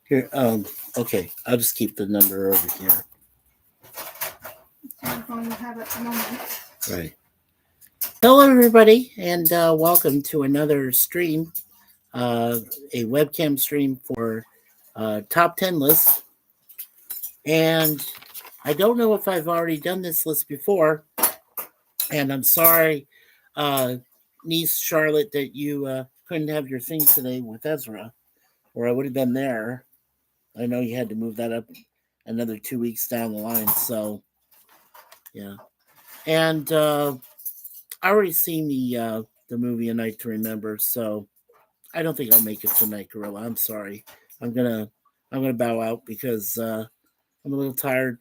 Here, okay. I'll just keep the number over here. Same phone you have at the moment. Right. Hello, everybody, and welcome to another stream, uh, a webcam stream for top 10 lists. And I don't know if I've already done this list before, and I'm sorry, uh, niece Charlotte, that you couldn't have your thing today with Ezra, or I would have been there. I know you had to move that up another 2 weeks down the line, so yeah. And I already seen the movie A Night to Remember, so I don't think I'll make it tonight, Gorilla. I'm sorry. I'm gonna I'm gonna bow out because I'm a little tired,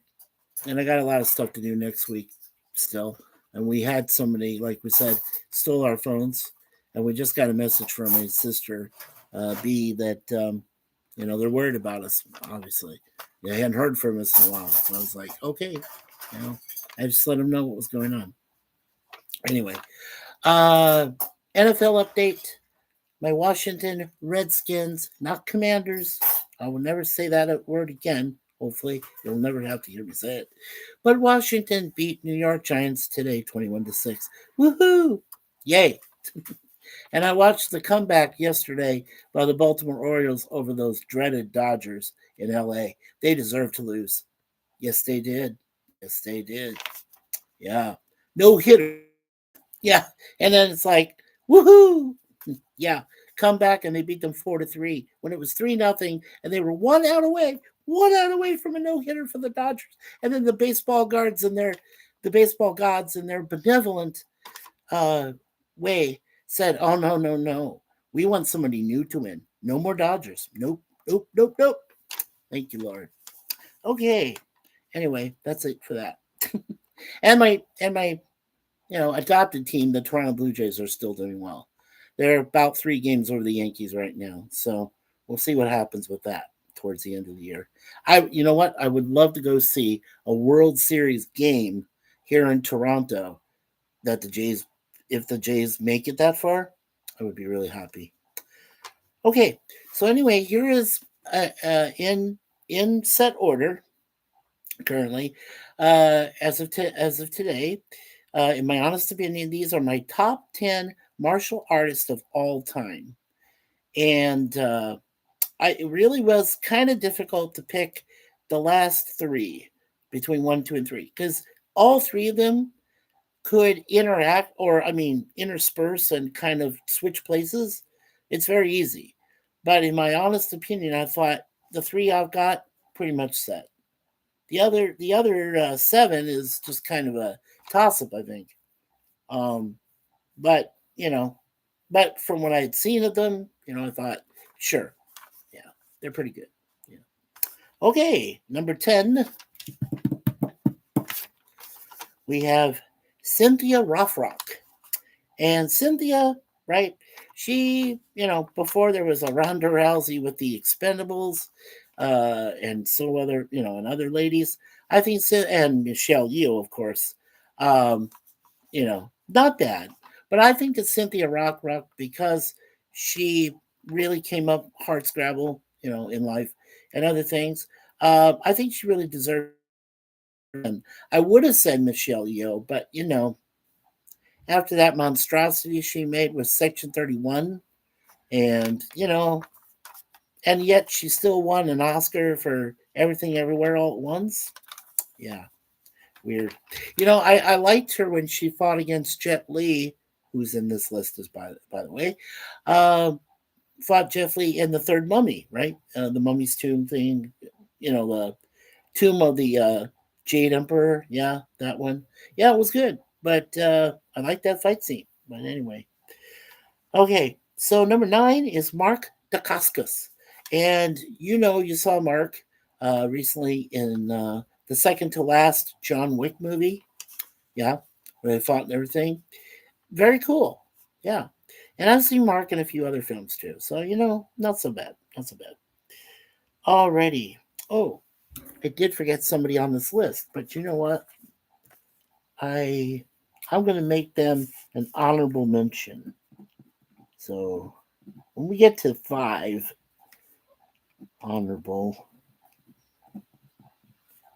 and I got a lot of stuff to do next week still. And we had somebody, like we said, stole our phones, and we just got a message from my sister, B, that they're worried about us. Obviously, they hadn't heard from us in a while, so I was like, okay, I just let them know what was going on. Anyway, uh, NFL update. My Washington Redskins, not Commanders. I will never say that word again. Hopefully, you'll never have to hear me say it. But Washington beat New York Giants today, 21-6. Woohoo! Yay! And I watched the comeback yesterday by the Baltimore Orioles over those dreaded Dodgers in LA. They deserve to lose. Yes, they did. Yes, they did. Yeah. No hitter. Yeah. And then it's like, woohoo! Yeah, come back and they beat them 4-3 when it was 3-0, and they were one out away from a no hitter for the Dodgers. And then the baseball gods in their benevolent uh, way said, "Oh no, no, no, we want somebody new to win. No more Dodgers. Nope, nope, nope, nope. Thank you, Lord." Okay. Anyway, that's it for that. and my adopted team, the Toronto Blue Jays, are still doing well. They're about 3 games over the Yankees right now, so we'll see what happens with that towards the end of the year. You know what? I would love to go see a World Series game here in Toronto. That the Jays, if the Jays make it that far, I would be really happy. Okay, so anyway, here is in set order currently, as of today. In my honest opinion, these are my top 10 martial artists of all time. And it really was kind of difficult to pick the last three between one, two, and three because all three of them could interact, or I mean, intersperse and kind of switch places. It's very easy. But in my honest opinion, I thought the three I've got pretty much set. The other seven is just kind of a toss up, I think. Um, but but from what I had seen of them, I thought, sure, yeah, they're pretty good. Yeah. Okay, number 10, we have Cynthia Rothrock. And Cynthia, right? She, before there was a Ronda Rousey with the Expendables, and so other, and other ladies. I think, and Michelle Yeoh, of course. Um, not bad, but I think that Cynthia Rothrock, because she really came up hard scrabble, in life and other things. I think she really deserves. And I would have said Michelle Yeoh, but after that monstrosity she made with Section 31, and and yet she still won an Oscar for Everything Everywhere All at Once. Yeah, weird. I liked her when she fought against Jet Li, who's in this list, as by the way. Um, Fought Jet Li in the Third Mummy, right? The Mummy's Tomb thing. The Tomb of the Jade Emperor. Yeah, that one. Yeah, it was good, but I like that fight scene. But anyway, okay. So number 9 is Mark Dacascos, and you saw Mark recently in the second to last John Wick movie. Yeah, where they fought and everything. Very cool. Yeah, and I've seen Mark in a few other films too. So not so bad. Not so bad. Alrighty. Oh, I did forget somebody on this list, but you know what? I I'm gonna make them an honorable mention. So when we get to 5, Honorable.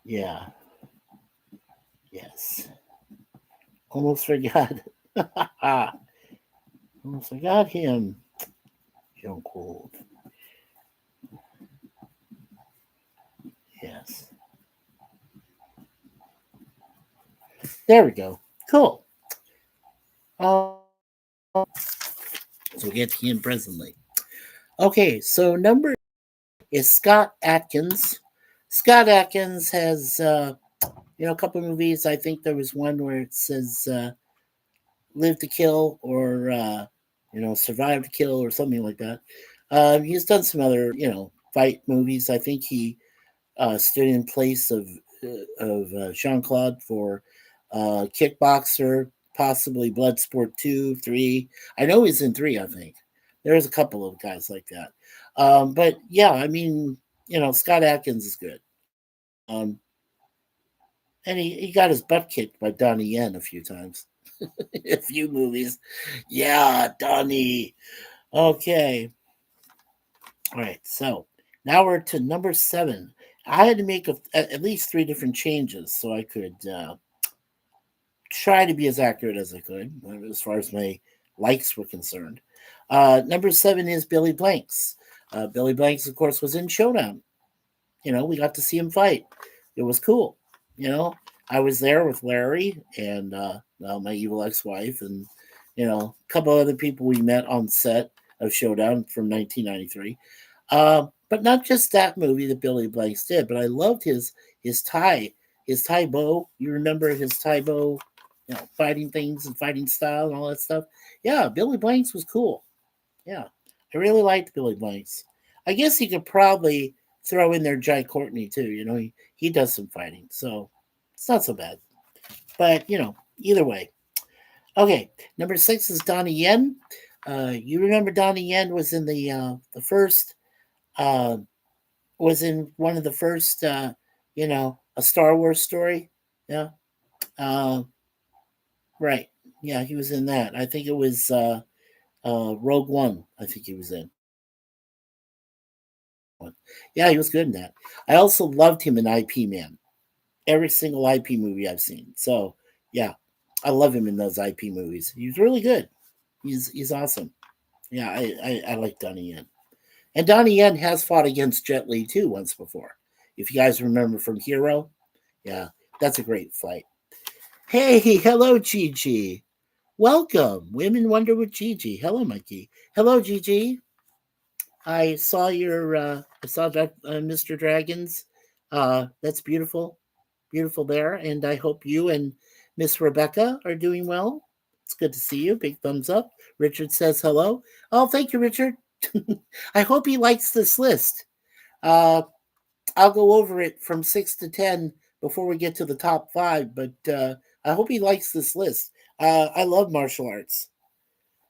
Yeah. Yes. Almost forgot. Almost forgot him. Joan Cold. Yes. There we go. Cool. So we'll get to him presently. Okay, so number is Scott Adkins. Scott Adkins has, a couple movies. I think there was one where it says "Live to Kill" or "Survive to Kill" or something like that. He's done some other, fight movies. I think he stood in place of Jean Claude for Kickboxer, possibly Bloodsport 2, 3. I know he's in 3, I think. There's a couple of guys like that. But yeah, I mean, Scott Adkins is good. Um, and he got his butt kicked by Donnie Yen a few times. A few movies. Yeah, Donnie. Okay. All right. So now we're to number 7. I had to make at least 3 different changes so I could try to be as accurate as I could as far as my likes were concerned. Number 7 is Billy Blanks. Billy Blanks, of course, was in Showdown. We got to see him fight. It was cool. You know, I was there with Larry and my evil ex-wife, and a couple other people we met on set of Showdown from 1993. But not just that movie that Billy Blanks did, but I loved his Thai bow. You remember his Thai bow, fighting things and fighting style and all that stuff. Yeah, Billy Blanks was cool. Yeah, I really liked Billy Blanks. I guess he could probably throw in there Jai Courtney too. He does some fighting, so it's not so bad. But either way. Okay, number 6 is Donnie Yen. You remember Donnie Yen was in the first uh, was in one of the first a Star Wars story. Yeah, uh, right. Yeah, he was in that. I think it was Rogue One. I think he was in. Yeah, he was good in that. I also loved him in IP Man. Every single IP movie I've seen. So yeah, I love him in those IP movies. He's really good. He's awesome. Yeah, I like Donnie Yen. And Donnie Yen has fought against Jet Li too once before. If you guys remember from Hero, yeah, that's a great fight. Hey, hello, Gigi. Welcome. Women Wonder with Gigi. Hello, Mikey. Hello, Gigi. I saw that Mr. Dragons. That's beautiful, beautiful there. And I hope you and Miss Rebecca are doing well. It's good to see you. Big thumbs up. Richard says hello. Oh, thank you, Richard. I hope he likes this list. Uh, I'll go over it from 6 to 10 before we get to the top 5, but I hope he likes this list. I love martial arts.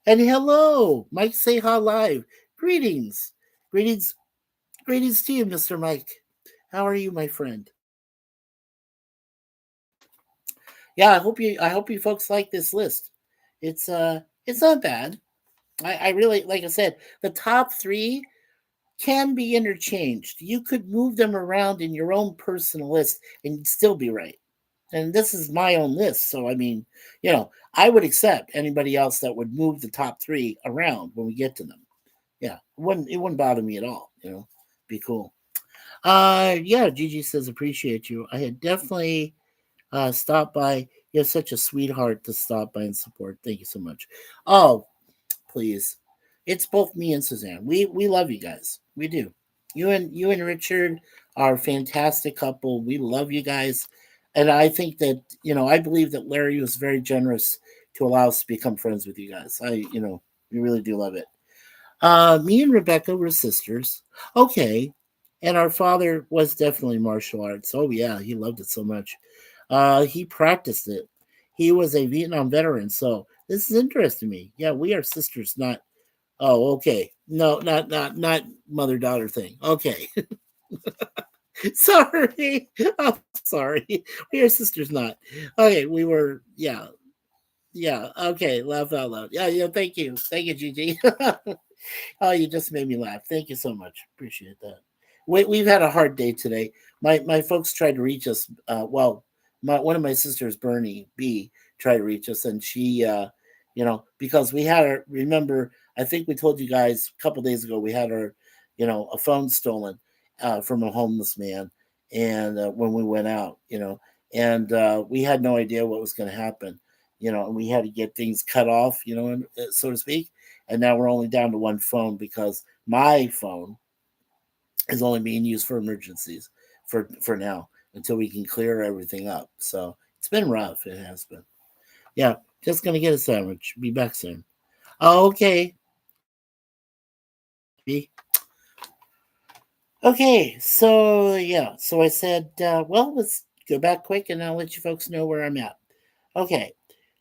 And hello, Mike Seha Live. Greetings. Greetings. Greetings to you, Mr. Mike. How are you, my friend? Yeah, I hope you folks like this list. It's not bad. I really, like I said, the top 3 can be interchanged. You could move them around in your own personal list and you'd still be right. And this is my own list, so I mean, I would accept anybody else that would move the top 3 around when we get to them. Yeah, it wouldn't bother me at all. Be cool. Yeah, Gigi says appreciate you. I had definitely stopped by. You're such a sweetheart to stop by and support. Thank you so much. Oh, please. It's both me and Suzanne. We love you guys. We do. You and Richard are a fantastic couple. We love you guys. And I think that, I believe that Larry was very generous to allow us to become friends with you guys. We really do love it. Me and Rebecca were sisters. Okay. And our father was definitely martial arts. Oh yeah, he loved it so much. He practiced it. He was a Vietnam veteran, so this is interesting to me. Yeah, we are sisters, not. Oh, okay. No, not mother daughter thing. Okay. Sorry. Oh, sorry. We are sisters, not. Okay, we were. Yeah, yeah. Okay, laugh out loud. Yeah, yeah. Thank you, Gigi. Oh, you just made me laugh. Thank you so much. Appreciate that. we've had a hard day today. My folks tried to reach us. One of my sisters, Bernie B, tried to reach us, and she, because we had our. Remember, I think we told you guys a couple days ago we had our, a phone stolen from a homeless man, and when we went out, and we had no idea what was going to happen, and we had to get things cut off, so to speak, and now we're only down to one phone because my phone is only being used for emergencies for now until we can clear everything up. So it's been rough. It has been. Yeah, just gonna get a sandwich. Be back soon. Oh, okay. Okay, so yeah, so I said, well, let's go back quick and I'll let you folks know where I'm at. Okay,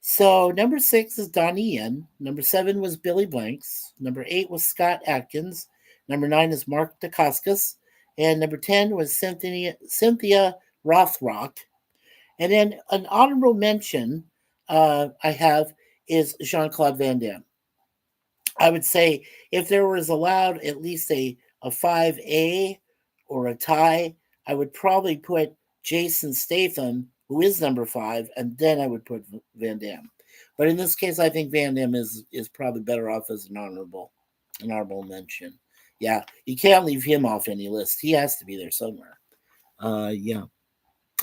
so number 6 is Donnie Yen. Number 7 was Billy Blanks. Number 8 was Scott Atkins. Number 9 is Mark Dacascos. And number 10 was Cynthia Rothrock. And then an honorable mention I have is Jean Claude Van Damme. I would say if there was allowed at least a 5A or a tie, I would probably put Jason Statham, who is number 5, and then I would put Van Damme. But in this case, I think Van Damme is probably better off as an honorable mention. Yeah, you can't leave him off any list. He has to be there somewhere. Yeah.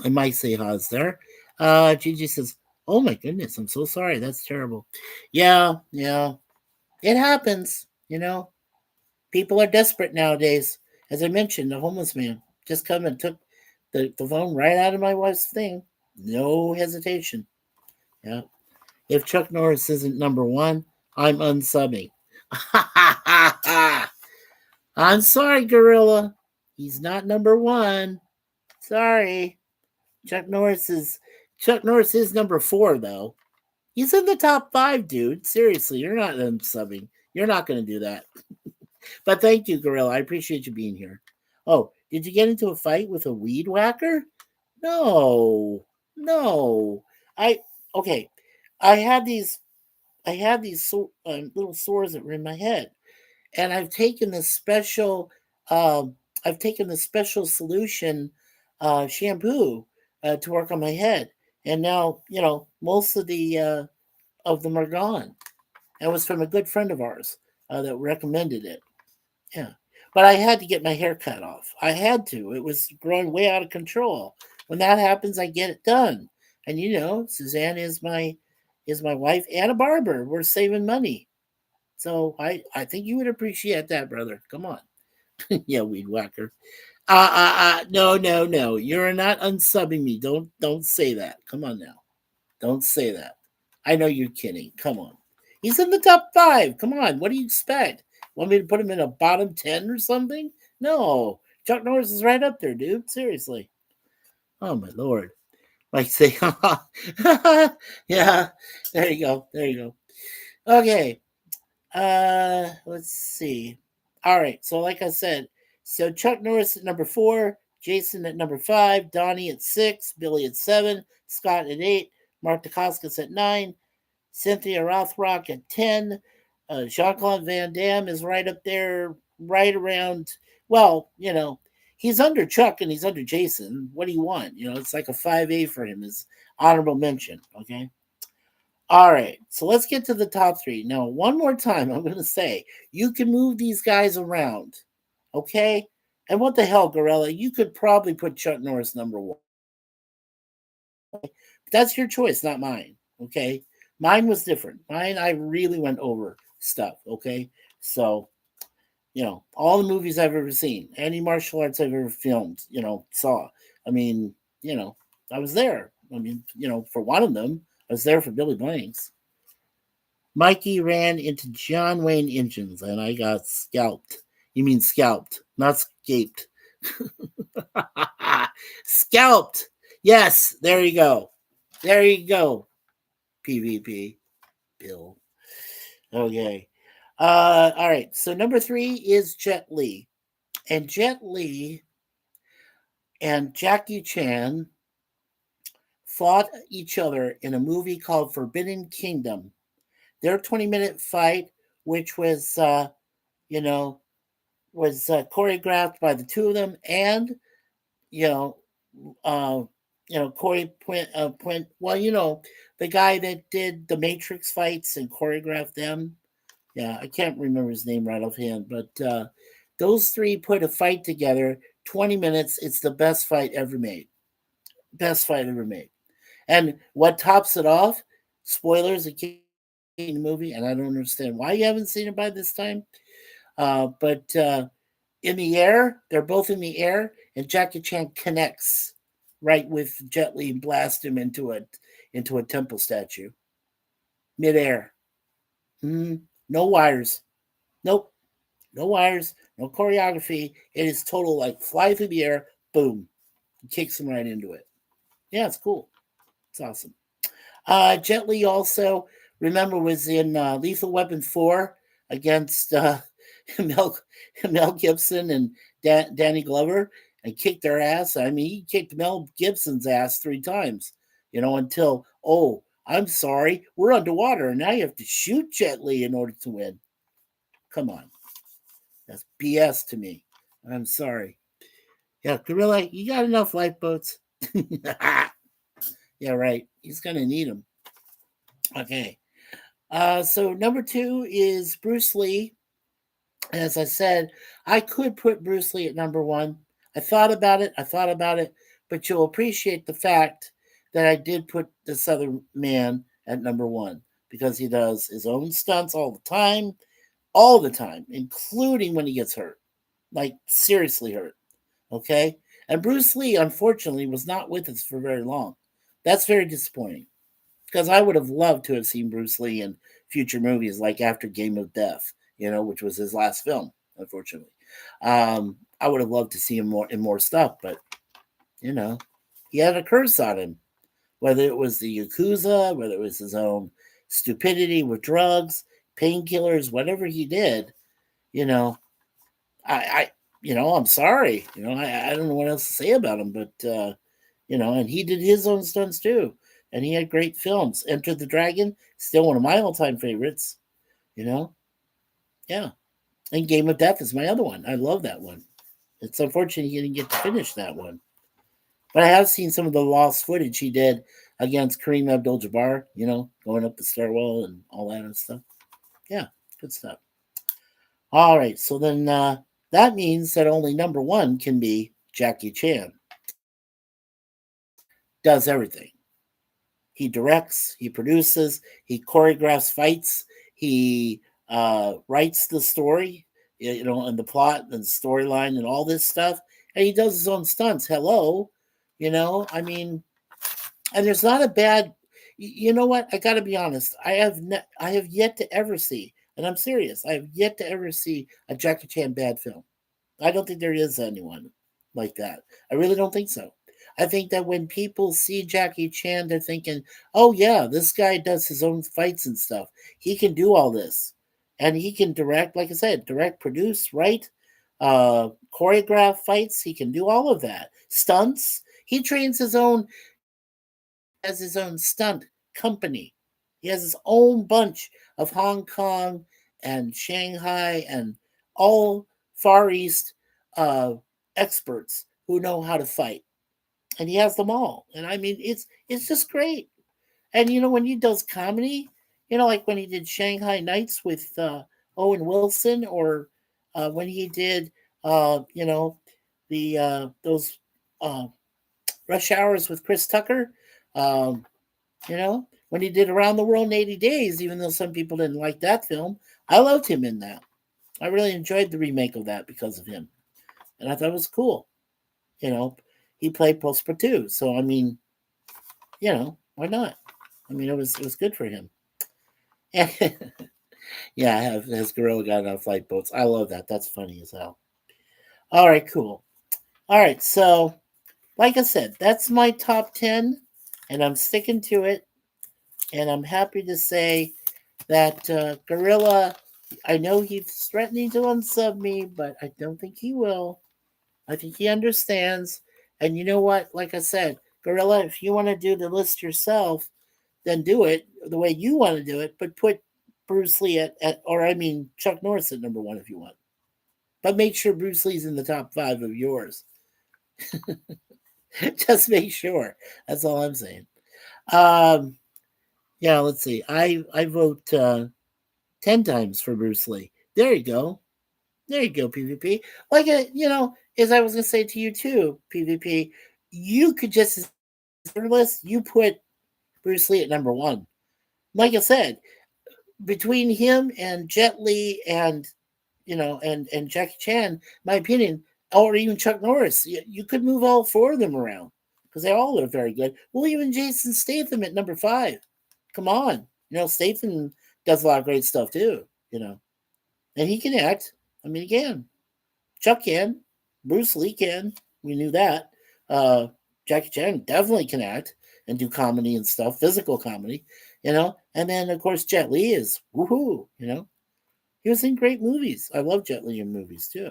I might say Haas there. Gigi says, "Oh my goodness, I'm so sorry. That's terrible." Yeah, yeah. It happens, People are desperate nowadays. As I mentioned, the homeless man just come and took the phone right out of my wife's thing. No hesitation. Yeah. If Chuck Norris isn't number 1, I'm unsubbing. I'm sorry, Gorilla. He's not number 1. Sorry. Chuck Norris is number 4 though. He's in the top 5, dude. Seriously, you're not unsubbing. You're not going to do that. But thank you, Gorilla. I appreciate you being here. Oh, did you get into a fight with a weed whacker? No, no. I okay. I had these. Little sores that were in my head, and I've taken this special. I've taken the special solution shampoo to work on my head, and now most of them are gone. It was from a good friend of ours that recommended it. Yeah. But I had to get my hair cut off. I had to. It was growing way out of control. When that happens, I get it done. And Suzanne is my wife and a barber. We're saving money. So I think you would appreciate that, brother. Come on. Yeah, weed whacker. No, no, no. You're not unsubbing me. Don't say that. Come on now. Don't say that. I know you're kidding. Come on. He's in the top 5. Come on. What do you expect? Want me to put him in a bottom 10 or something? No. Chuck Norris is right up there, dude. Seriously. Oh, my Lord. Like say, yeah. There you go. There you go. Okay. Let's see. All right. So, like I said, so Chuck Norris at number 4, Jason at number 5, Donnie at 6, Billy at 7, Scott at 8, Mark Dacascos at 9, Cynthia Rothrock at 10. Jean Claude Van Damme is right up there, right around. Well, he's under Chuck and he's under Jason. What do you want? It's like a 5A for him, is honorable mention. Okay. All right. So let's get to the top 3. Now, one more time, I'm going to say you can move these guys around. Okay. And what the hell, Gorilla? You could probably put Chuck Norris number 1. That's your choice, not mine. Okay. Mine was different. Mine, I really went over stuff. Okay. So, all the movies I've ever seen, any martial arts I've ever filmed, saw. I mean, I was there. I mean, for one of them, I was there for Billy Blanks. Mikey ran into John Wayne engines and I got scalped. You mean scalped, not scaped. Scalped. Yes, there you go. There you go. PvP. Bill. Okay. All right. So number 3 is Jet Li. And Jet Li and Jackie Chan fought each other in a movie called Forbidden Kingdom. Their 20-minute fight, which was, was choreographed by the two of them, and you know, uh, Corey Point. Well, the guy that did the Matrix fights and choreographed them. Yeah, I can't remember his name right offhand, but those three put a fight together. 20 minutes. It's the best fight ever made. Best fight ever made. And what tops it off? Spoilers. It came in the movie, and I don't understand why you haven't seen it by this time. But in the air, they're both in the air, and Jackie Chan connects right with Jet Li and blasts him into a temple statue midair. No wires. Nope. No wires. No choreography. It is total like fly through the air. Boom. Kicks him right into it. Yeah, it's cool. It's awesome. Jet Li also, remember, was in Lethal Weapon 4 against Mel, Mel Gibson and Danny Glover and kicked their ass. I mean, he kicked Mel Gibson's ass 3 times, until, oh, I'm sorry, we're underwater and now you have to shoot Jet Li in order to win. Come on. That's BS to me. I'm sorry. Yeah, Gorilla, you got enough lifeboats? Yeah, right. He's going to need them. Okay. So number 2 is Bruce Lee. As I said, I could put Bruce Lee at number 1. I thought about it, but you'll appreciate the fact that I did put this other man at number 1 because he does his own stunts all the time, including when he gets hurt, like seriously hurt. Okay? And Bruce Lee, unfortunately, was not with us for very long. That's very disappointing because I would have loved to have seen Bruce Lee in future movies like After Game of Death, which was his last film, unfortunately. I would have loved to see him more stuff, but he had a curse on him, whether it was the Yakuza, whether it was his own stupidity with drugs, painkillers, whatever he did, I I'm sorry. I don't know what else to say about him, but and he did his own stunts too. And he had great films. Enter the Dragon, still one of my all-time favorites. Yeah. And Game of Death is my other one. I love that one. It's unfortunate he didn't get to finish that one. But I have seen some of the lost footage he did against Kareem Abdul-Jabbar, going up the stairwell and all that and stuff. Yeah, good stuff. All right, so then that means that only number 1 can be Jackie Chan. Does everything. He directs, he produces, he choreographs fights, he writes the story, and the plot and the storyline and all this stuff, and he does his own stunts. Hello, I mean, and there's not a bad. You know what? I got to be honest. I have yet to ever see, and I'm serious. I have yet to ever see a Jackie Chan bad film. I don't think there is anyone like that. I really don't think so. I think that when people see Jackie Chan, they're thinking, oh, yeah, this guy does his own fights and stuff. He can do all this. And he can direct, like I said, produce, write, choreograph fights. He can do all of that. Stunts. He trains has his own stunt company. He has his own bunch of Hong Kong and Shanghai and all Far East experts who know how to fight, and he has them all. And I mean, it's just great. And when he does comedy, like when he did Shanghai Nights with Owen Wilson, or when he did, the those uh, Rush Hours with Chris Tucker. Um, when he did Around the World in 80 Days, even though some people didn't like that film, I loved him in that. I really enjoyed the remake of that because of him. And I thought it was cool. He played Prosper too. So, I mean, why not? I mean, it was good for him. Yeah, has Gorilla got on flight boats? I love that. That's funny as hell. All right, cool. All right, so like I said, that's my top 10, and I'm sticking to it. And I'm happy to say that Gorilla, I know he's threatening to unsub me, but I don't think he will. I think he understands. And you know what? Like I said, Gorilla, if you want to do the list yourself, then do it the way you want to do it, but put Bruce Lee or I mean Chuck Norris at number 1 if you want. but make sure Bruce Lee's in the top 5 of yours. Just make sure. That's all I'm saying. Yeah, let's see. I vote 10 times for Bruce Lee. There you go. There you go, PvP. Like, as I was going to say to you too, PvP, you could just, list, you put Bruce Lee at number 1. Like I said, between him and Jet Li and, and Jackie Chan, my opinion, or even Chuck Norris, you could move all 4 of them around because they all are very good. Well, even Jason Statham at number 5. Come on. Statham does a lot of great stuff too, and he can act. I mean, he can. Chuck can. Bruce Lee can. We knew that. Jackie Chan definitely can act and do comedy and stuff, physical comedy, And then, of course, Jet Li is woohoo, He was in great movies. I love Jet Li in movies, too.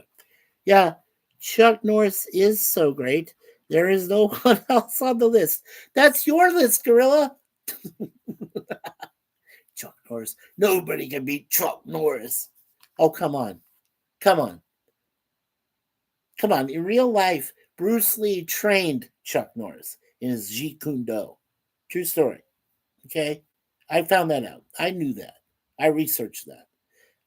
Yeah, Chuck Norris is so great. There is no one else on the list. That's your list, Gorilla. Chuck Norris. Nobody can beat Chuck Norris. Oh, come on. Come on. Come on. In real life, Bruce Lee trained Chuck Norris in his Jeet Kune Do. True story. Okay? I found that out. I knew that. I researched that.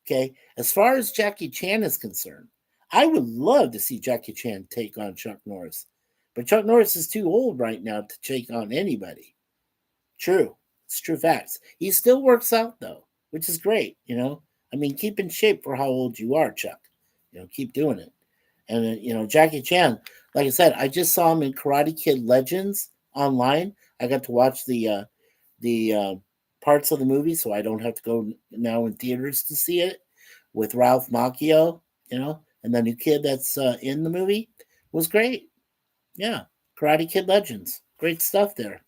Okay? As far as Jackie Chan is concerned, I would love to see Jackie Chan take on Chuck Norris. But Chuck Norris is too old right now to take on anybody. True. It's true facts. He still works out, though, which is great, I mean, keep in shape for how old you are, Chuck. Keep doing it. And, Jackie Chan, like I said, I just saw him in Karate Kid Legends online. I got to watch the parts of the movie, so I don't have to go now in theaters to see it with Ralph Macchio, and the new kid that's in the movie was great. Yeah, Karate Kid Legends. Great stuff there.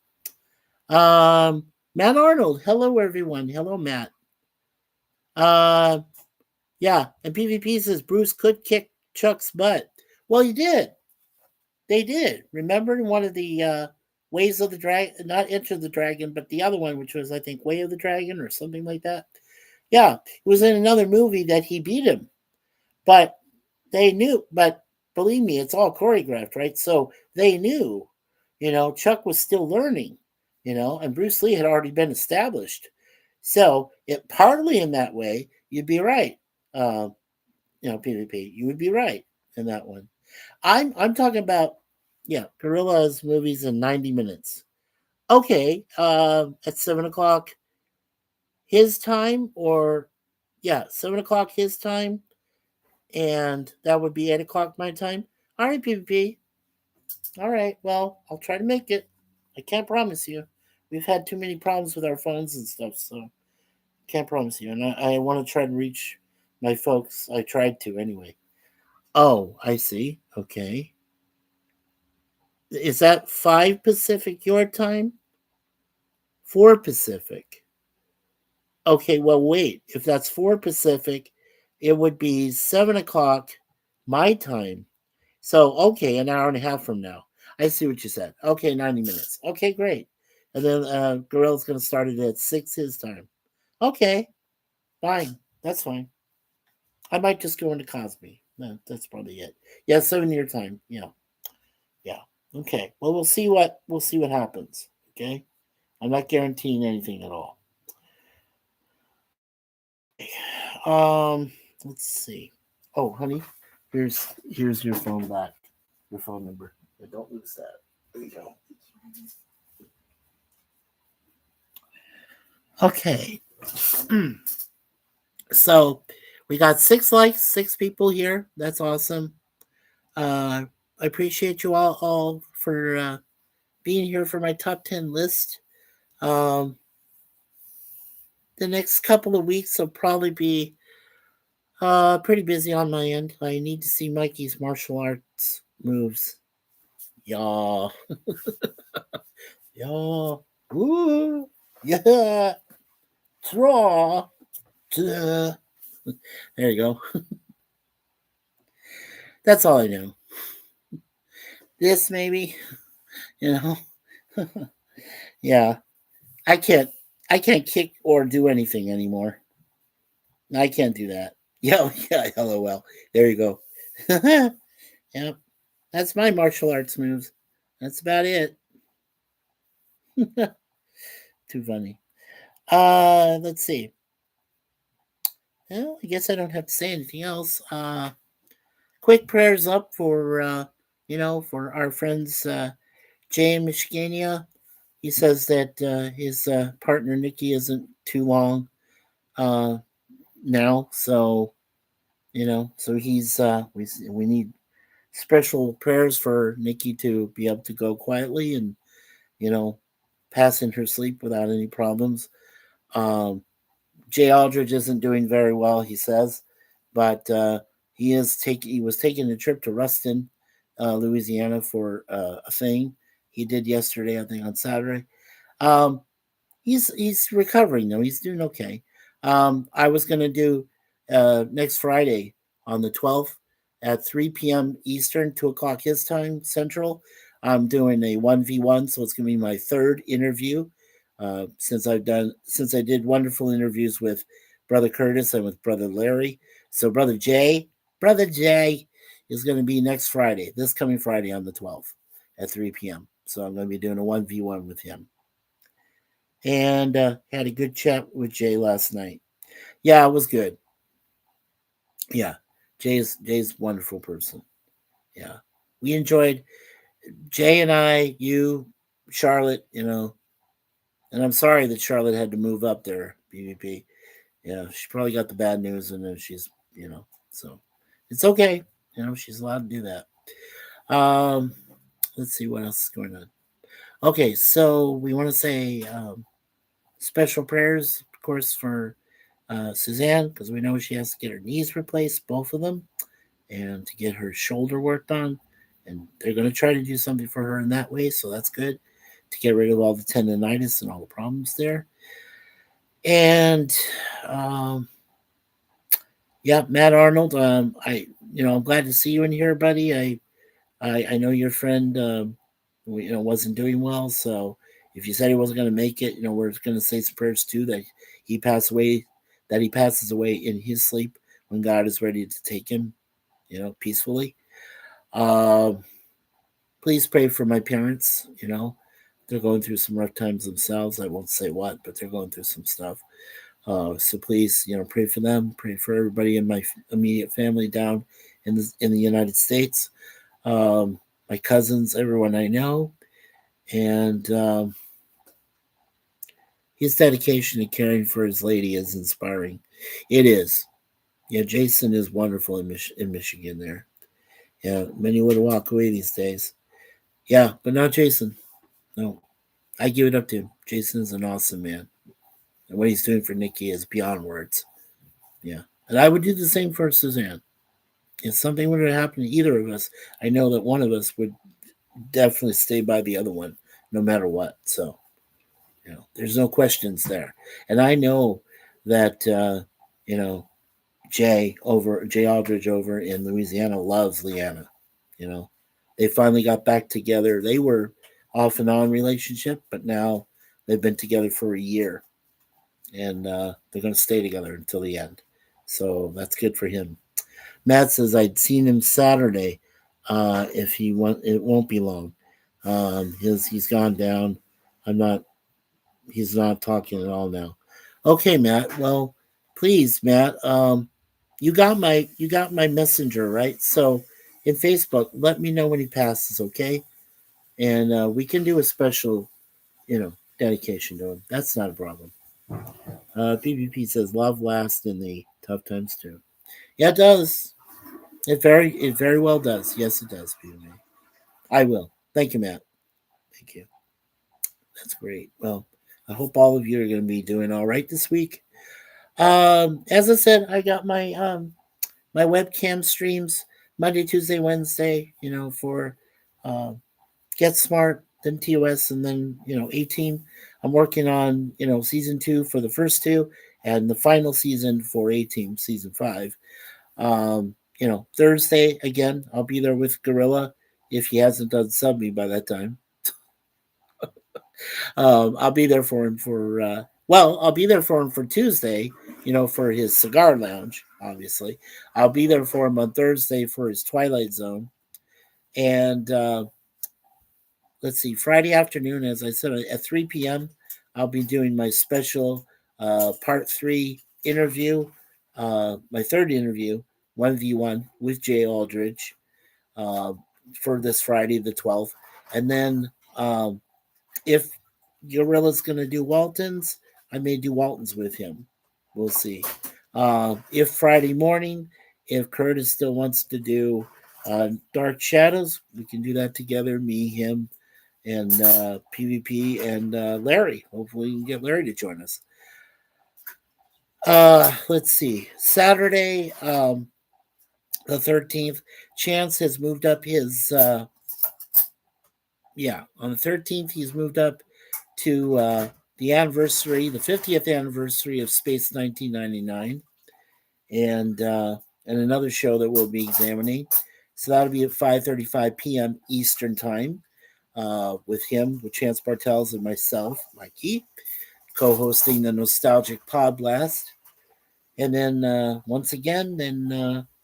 Matt Arnold. Hello, everyone. Hello, Matt. Yeah, and PvP says Bruce could kick Chuck's butt. Well, he did. They did. Remember in one of the Ways of the Dragon, not Enter the Dragon, but the other one, which was, I think, Way of the Dragon or something like that. Yeah, it was in another movie that he beat him. But they knew, but believe me, it's all choreographed, right? So they knew, Chuck was still learning, and Bruce Lee had already been established. So it partly in that way, you'd be right. PvP, you would be right in that one. I'm talking about, Gorilla's movies in 90 minutes. Okay, at 7:00 his time, or 7:00 his time, and that would be 8:00 my time. All right, PvP. All right, well, I'll try to make it. I can't promise you. We've had too many problems with our phones and stuff, so can't promise you. And I want to try to reach my folks. I tried to anyway. Oh, I see. Okay. Is that 5 Pacific your time? 4 Pacific. Okay, well, wait. If that's 4 Pacific, it would be 7:00 my time. So, okay, an hour and a half from now. I see what you said. Okay, 90 minutes. Okay, great. And then Gorilla's going to start it at 6 his time. Okay, fine. That's fine. I might just go into Cosby. No, that's probably it. Yeah, 7 your time. Yeah. Okay. Well, we'll see what happens. Okay. I'm not guaranteeing anything at all. Let's see. Oh, honey, here's your phone back. Your phone number. But don't lose that. There you go. Okay. So we got 6 likes, 6 people here. That's awesome. I appreciate you all for being here for my top 10 list. The next couple of weeks will probably be pretty busy on my end. I need to see Mikey's martial arts moves. Yeah. Yeah. Woo. Yeah. Draw. There you go. That's all I know. This maybe, yeah. I can't kick or do anything anymore. I can't do that. Yeah, LOL. There you go. Yep, that's my martial arts moves. That's about it. Too funny. Let's see. Well, I guess I don't have to say anything else. Quick prayers up for for our friends Jay in Michigania. He says that his partner Nikki isn't too long uh, now, so so he's we need special prayers for Nikki to be able to go quietly and you know pass in her sleep without any problems. Um, Jay Aldridge isn't doing very well, he says, but he was taking a trip to Ruston, Louisiana for a thing he did yesterday, I think on Saturday. Um, he's recovering though. He's doing okay. I was gonna do next Friday on the 12th at 3 p.m. Eastern, 2 o'clock his time Central. I'm doing a 1v1, so it's gonna be my third interview since I did wonderful interviews with Brother Curtis and with Brother Larry. So Brother Jay is going to be next Friday, this coming Friday on the 12th at 3 p.m. So I'm going to be doing a 1v1 with him and had a good chat with Jay last night. Yeah, it was good. Yeah, Jay's a wonderful person. Yeah, we enjoyed Jay and I, you, Charlotte. And I'm sorry that Charlotte had to move up there. BVP. Yeah, she probably got the bad news, and then she's so it's okay. She's allowed to do that. Um, let's see what else is going on. Okay, so we want to say special prayers, of course, for Suzanne, because we know she has to get her knees replaced, both of them, and to get her shoulder worked on. And they're going to try to do something for her in that way, so that's good to get rid of all the tendonitis and all the problems there. And yeah, Matt Arnold, I'm glad to see you in here, buddy. I know your friend, wasn't doing well, so if you said he wasn't going to make it, we're going to say some prayers too that he pass away, that he passes away in his sleep when God is ready to take him, peacefully. Um, Please pray for my parents. They're going through some rough times themselves. I won't say what, but they're going through some stuff. So please, pray for them. Pray for everybody in my immediate family down in the United States. My cousins, everyone I know, and his dedication to caring for his lady is inspiring. It is. Yeah, Jason is wonderful in Michigan there. Yeah, many would walk away these days. Yeah, but not Jason. No, I give it up to him. Jason is an awesome man. And what he's doing for Nikki is beyond words. Yeah. And I would do the same for Suzanne. If something were to happen to either of us, I know that one of us would definitely stay by the other one, no matter what. So, there's no questions there. And I know that, you know, Jay Aldridge over in Louisiana loves Leanna. You know, they finally got back together. They were off and on relationship, but now they've been together for a year, and they're going to stay together until the end. So that's good for him. Matt says I'd seen him Saturday. If he want, it won't be long. He's gone down. I'm not. He's not talking at all now. Okay, Matt. Well, please, Matt. You got my messenger, right? So in Facebook, let me know when he passes, okay? And we can do a special, dedication to him. That's not a problem. PvP says love lasts in the tough times too. Yeah, it does. It very well does. Yes, it does, PvP. I will. Thank you, Matt. Thank you. That's great. Well, I hope all of you are going to be doing all right this week. As I said, I got my webcam streams Monday, Tuesday, Wednesday. For uh, Get Smart, then TOS, and then 18. I'm working on season 2 for the first two, and the final season for 18, season 5. Thursday again, I'll be there with Gorilla if he hasn't done sub me by that time. I'll be there for him for I'll be there for him for Tuesday, for his cigar lounge, obviously. I'll be there for him on Thursday for his Twilight Zone. And let's see, Friday afternoon, as I said, at 3 p.m., I'll be doing my special part 3 interview, my third interview, 1v1 with Jay Aldridge uh, for this Friday, the 12th. And then if Gorilla's going to do Waltons, I may do Waltons with him. We'll see. If Friday morning, if Curtis still wants to do Dark Shadows, we can do that together. Me, him, and PvP and Larry. Hopefully, we can get Larry to join us. Let's see. Saturday, the 13th, Chance has moved up his. On the 13th, he's moved up to the 50th anniversary of Space 1999, and another show that we'll be examining. So that'll be at 5:35 p.m. Eastern Time with him, with Chance Bartels and myself, Mikey, co-hosting the Nostalgic Pod Blast. And then once again,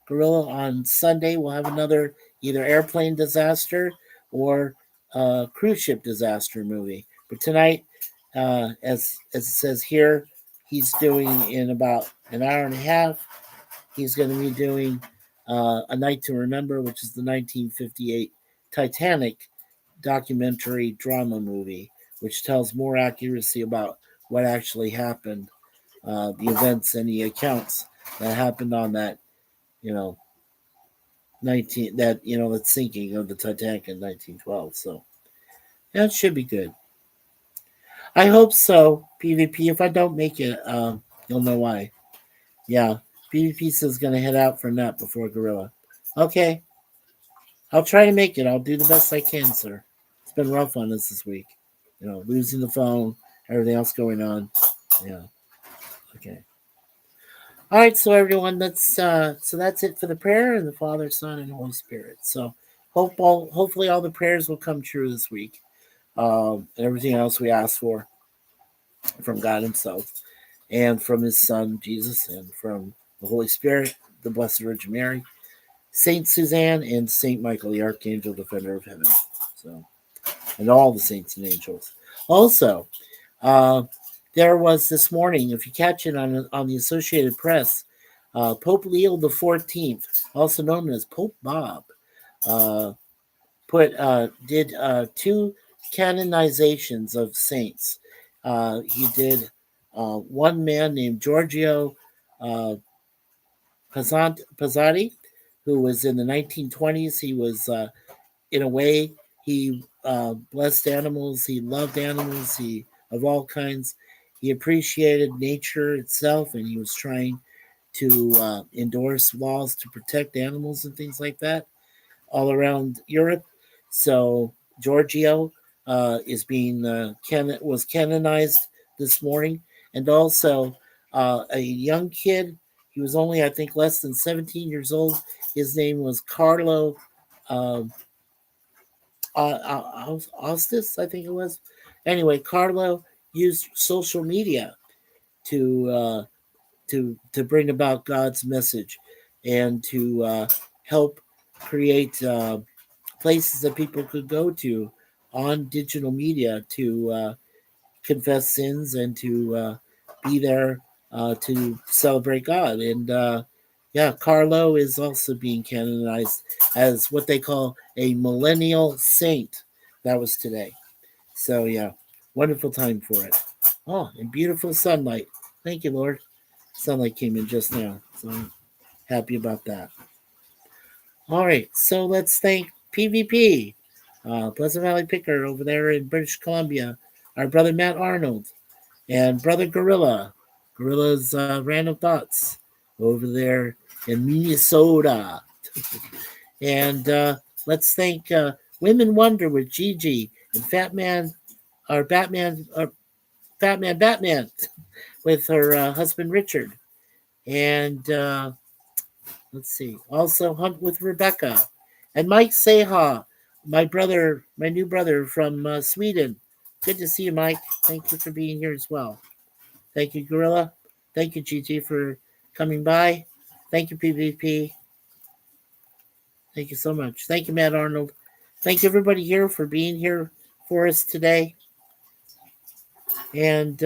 Gorilla on Sunday will have another either airplane disaster or cruise ship disaster movie. But tonight, as it says here, he's doing in about an hour and a half. He's going to be doing A Night to Remember, which is the 1958 Titanic documentary drama movie, which tells more accuracy about what actually happened, the events and the accounts that happened on that, that sinking of the Titanic in 1912. So that should be good. I hope so. PvP. If I don't make it, you'll know why. Yeah, PvP says going to head out for a nap before Gorilla. Okay, I'll try to make it. I'll do the best I can, sir. It's been rough on us this week. Losing the phone, everything else going on. Yeah. Okay. All right, so everyone, that's it for the prayer and the Father, Son, and Holy Spirit. So hopefully all the prayers will come true this week, and everything else we ask for from God Himself, and from His Son Jesus, and from the Holy Spirit, the Blessed Virgin Mary, Saint Suzanne, and Saint Michael, the Archangel, Defender of Heaven. So, and all the saints and angels. Also, there was this morning, if you catch it on the Associated Press, Pope Leo the 14th, also known as Pope Bob, did 2 canonizations of saints. He did one man named Giorgio Pazzotti, who was in the 1920s. He was, in a way, he blessed animals. He loved animals. He of all kinds. He appreciated nature itself, and he was trying to endorse laws to protect animals and things like that all around Europe. So Giorgio was canonized this morning, and also a young kid. He was only, I think, less than 17 years old. His name was Carlo Ostis, I think it was. Anyway, Carlo used social media to bring about God's message and to help create places that people could go to on digital media to confess sins and to be there to celebrate God. And Carlo is also being canonized as what they call a millennial saint. That was today. So, yeah, wonderful time for it. Oh, and beautiful sunlight. Thank you, Lord. Sunlight came in just now. So I'm happy about that. All right, so let's thank PvP, Pleasant Valley Picker over there in British Columbia, our brother Matt Arnold, and brother Gorilla, Gorilla's Random Thoughts over there in Minnesota. And let's thank Women Wonder with Gigi and Batman with her husband Richard. And let's see, also Hunt with Rebecca. And Mike Seha, my new brother from Sweden. Good to see you, Mike. Thank you for being here as well. Thank you, Gorilla. Thank you, GG, for coming by. Thank you, PvP. Thank you so much. Thank you, Matt Arnold. Thank you, everybody here, for being here for us today. And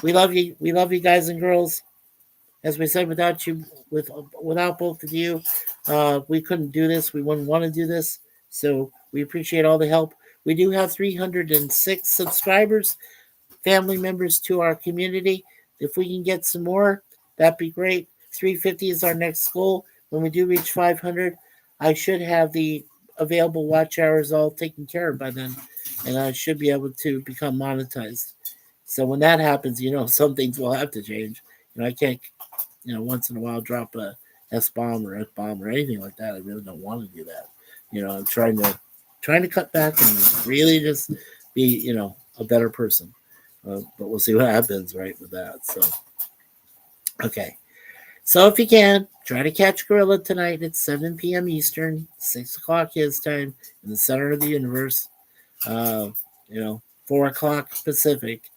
we love you. We love you, guys and girls. As we said, without both of you, we couldn't do this. We wouldn't want to do this. So we appreciate all the help. We do have 306 subscribers, family members to our community. If we can get some more, that'd be great. 350 is our next goal. When we do reach 500, I should have the available watch hours all taken care of by then, and I should be able to become monetized. So when that happens, some things will have to change. I can't, once in a while drop a S-bomb or F-bomb or anything like that. I really don't want to do that. I'm trying to cut back and really just be, a better person. But we'll see what happens, right, with that. So, okay. So if you can, try to catch Gorilla tonight at 7 p.m. Eastern, 6 o'clock his time, in the center of the universe. 4 o'clock Pacific,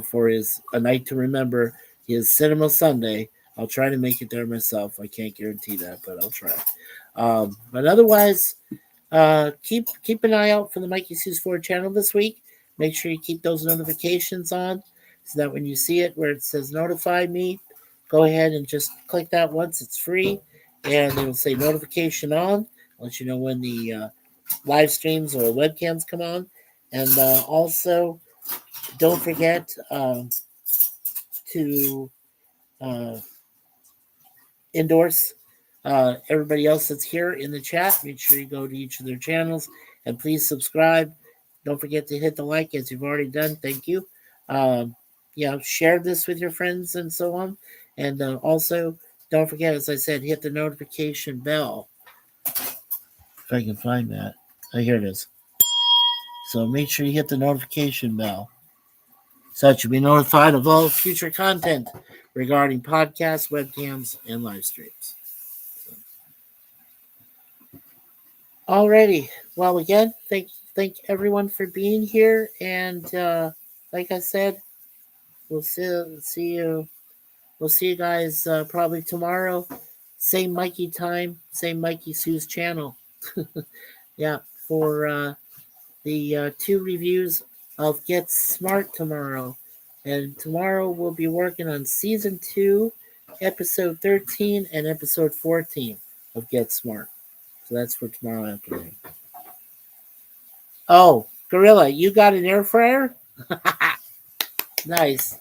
for his A Night to Remember, his Cinema Sunday. I'll try to make it there myself. I can't guarantee that, but I'll try. But otherwise, keep an eye out for the MikeySuzeFour channel this week. Make sure you keep those notifications on so that when you see it where it says notify me, go ahead and just click that once. It's free, and it'll say notification on. I'll let you know when the live streams or webcams come on. And also, don't forget to endorse everybody else that's here in the chat. Make sure you go to each of their channels and please subscribe. Don't forget to hit the like as you've already done. Thank you. Share this with your friends and so on. And also, don't forget, as I said, hit the notification bell. If I can find that. Oh, here it is. So make sure you hit the notification bell so that you'll be notified of all future content regarding podcasts, webcams, and live streams. Alrighty. Well, again, thank everyone for being here. And like I said, we'll see you. We'll see you guys probably tomorrow. Same Mikey time, same Mikey Sue's channel. Yeah, for the 2 reviews of Get Smart tomorrow. And tomorrow we'll be working on Season 2, Episode 13, and Episode 14 of Get Smart. So that's for tomorrow afternoon. Oh, Gorilla, you got an air fryer? Nice.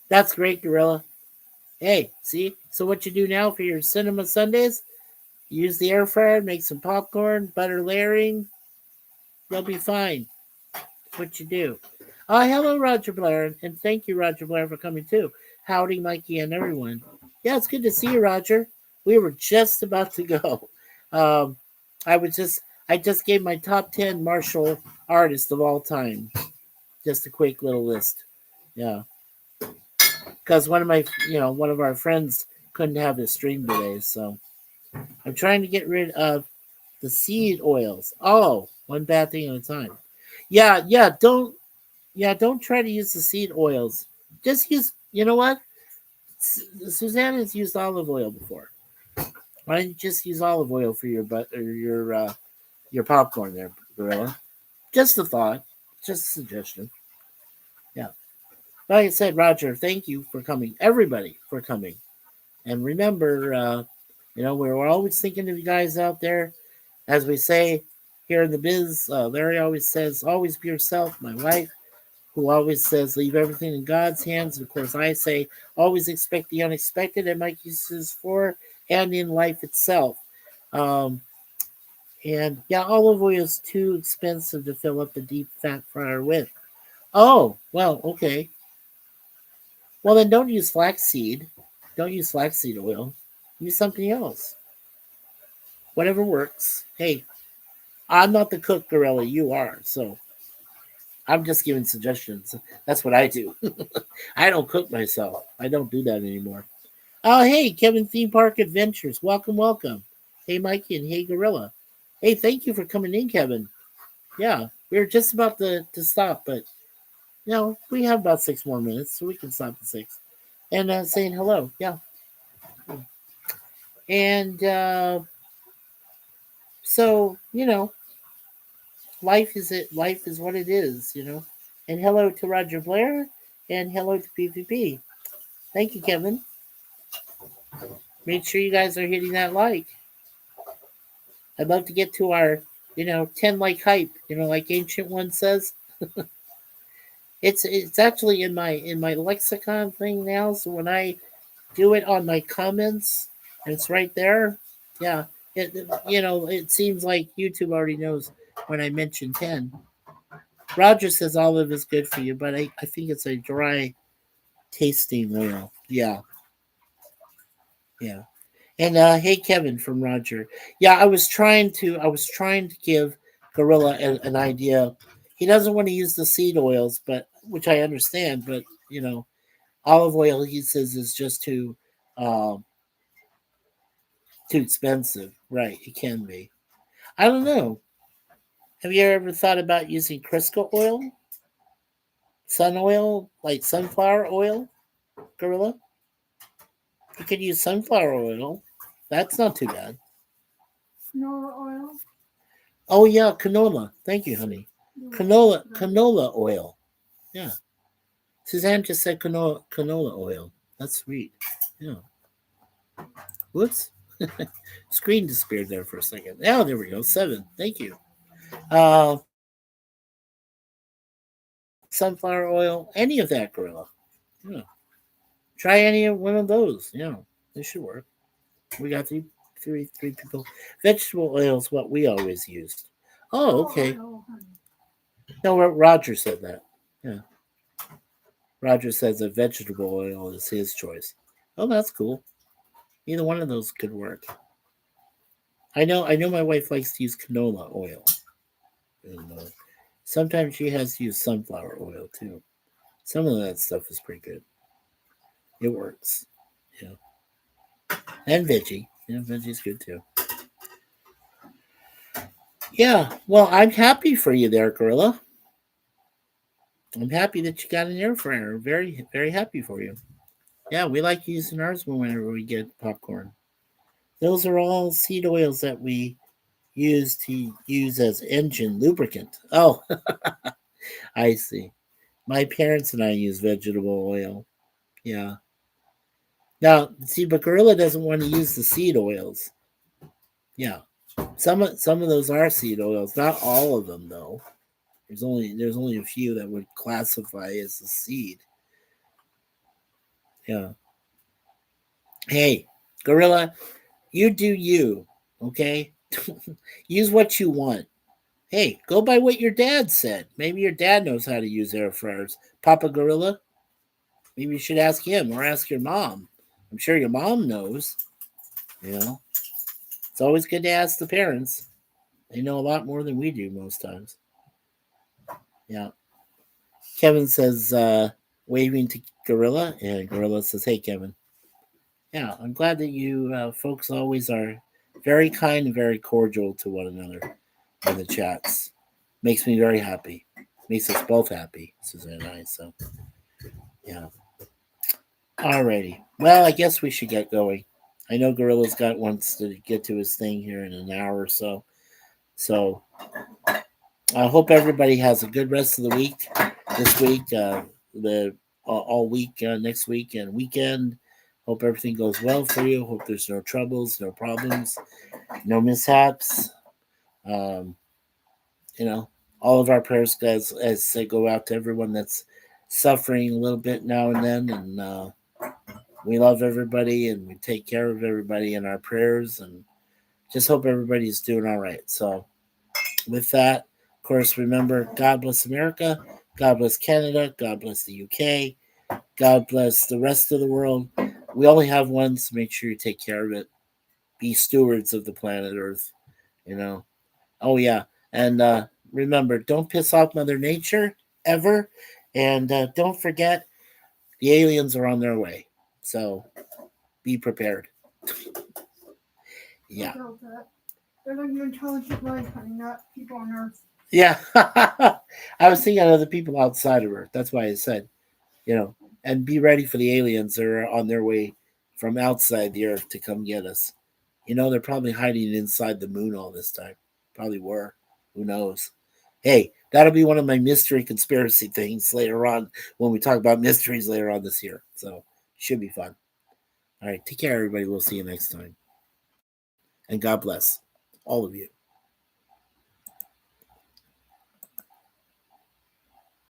That's great, Gorilla. Hey, see? So what you do now for your Cinema Sundays? Use the air fryer, make some popcorn, butter layering. You'll be fine. That's what you do. Hello, Roger Blair, and thank you, Roger Blair, for coming too. Howdy, Mikey, and everyone. Yeah, it's good to see you, Roger. We were just about to go. I just gave my top 10 martial artists of all time. Just a quick little list. Yeah. Because one of our friends couldn't have his stream today, so I'm trying to get rid of the seed oils. Oh, one bad thing at a time. Yeah, don't try to use the seed oils. Just use, you know what? Suzanne has used olive oil before. Why don't you just use olive oil for your popcorn there, Gorilla? Just a thought. Just a suggestion. Yeah. Like I said, Roger, thank you for coming. Everybody for coming. And remember, we're always thinking of you guys out there. As we say here in the biz, Larry always says, always be yourself. My wife, who always says, leave everything in God's hands. And of course, I say, always expect the unexpected at MikeySuzeFour and in life itself. And yeah, olive oil is too expensive to fill up a deep fat fryer with. Oh, well, okay. Well, then don't use flaxseed. Don't use flaxseed oil. Use something else. Whatever works. Hey, I'm not the cook, Gorilla. You are. So I'm just giving suggestions. That's what I do. I don't cook myself. I don't do that anymore. Oh, hey, Kevin Theme Park Adventures. Welcome. Hey, Mikey, and hey, Gorilla. Hey, thank you for coming in, Kevin. Yeah, we were just about to stop, but we have about 6 more minutes, so we can stop at 6. And saying hello. Yeah. And so, life is it. Life is what it is. And hello to Roger Blair, and hello to PPP. Thank you, Kevin. Make sure you guys are hitting that like. I'd love to get to our 10 like hype. Like Ancient One says. It's actually in my lexicon thing now. So when I do it on my comments, and it's right there. Yeah, it seems like YouTube already knows when I mention 10. Roger says olive is good for you, but I think it's a dry tasting oil. Yeah, yeah. And hey, Kevin from Roger. Yeah, I was trying to give Gorilla an idea. He doesn't want to use the seed oils, but which I understand. But olive oil, he says, is just um, too expensive. Right? It can be. I don't know. Have you ever thought about using Crisco oil, sun oil, like sunflower oil, Gorilla? You could use sunflower oil. That's not too bad. Canola oil. Oh yeah, canola. Thank you, honey. Canola oil. Yeah. Suzanne just said canola oil. That's sweet. Yeah. Whoops. Screen disappeared there for a second. Oh, there we go. 7. Thank you. Uh, sunflower oil. Any of that, Gorilla. Yeah. Try any of one of those. Yeah. They should work. We got three people. Vegetable oil is what we always used. Oh, okay. No, Roger said that. Yeah. Roger says that vegetable oil is his choice. Oh, that's cool. Either one of those could work. I know my wife likes to use canola oil. And sometimes she has to use sunflower oil too. Some of that stuff is pretty good. It works. Yeah. And veggie. Veggie's good too. Yeah. Well, I'm happy for you there, Gorilla. I'm happy that you got an air fryer. Very, very happy for you. Yeah, we like using ours whenever we get popcorn. Those are all seed oils that we use as engine lubricant. Oh, I see. My parents and I use vegetable oil. Yeah. Now, see, but Gorilla doesn't want to use the seed oils. Yeah. Some of those are seed oils. Not all of them, though. There's only a few that would classify as a seed. Yeah. Hey, Gorilla, you do you. Okay. Use what you want. Hey, go by what your dad said. Maybe your dad knows how to use air fryers. Papa Gorilla. Maybe you should ask him or ask your mom. I'm sure your mom knows. You know, it's always good to ask the parents. They know a lot more than we do most times. Yeah. Kevin says, waving to Gorilla, and Gorilla says, hey, Kevin. Yeah, I'm glad that you folks always are very kind and very cordial to one another in the chats. Makes me very happy. Makes us both happy, Suzanne and I. So, yeah. Alrighty. Well, I guess we should get going. I know Gorilla's got wants to get to his thing here in an hour or so. So I hope everybody has a good rest of the week. This week, the all week next week and weekend. Hope everything goes well for you. Hope there's no troubles, no problems, no mishaps. Um, all of our prayers, guys, as they go out to everyone that's suffering a little bit now and then, and we love everybody and we take care of everybody in our prayers and just hope everybody's doing all right. So, with that, of course, remember God bless America, God bless Canada, God bless the UK, God bless the rest of the world. We only have one, so make sure you take care of it. Be stewards of the planet Earth. Oh, yeah. And remember, don't piss off Mother Nature ever. And don't forget, the aliens are on their way. So be prepared. Yeah. They're like an intelligent life, honey, not people on Earth. Yeah. I was thinking of other people outside of Earth. That's why I said, and be ready for the aliens that are on their way from outside the Earth to come get us. They're probably hiding inside the moon all this time. Probably were. Who knows? Hey, that'll be one of my mystery conspiracy things later on when we talk about mysteries later on this year. So, should be fun. All right. Take care, everybody. We'll see you next time. And God bless all of you.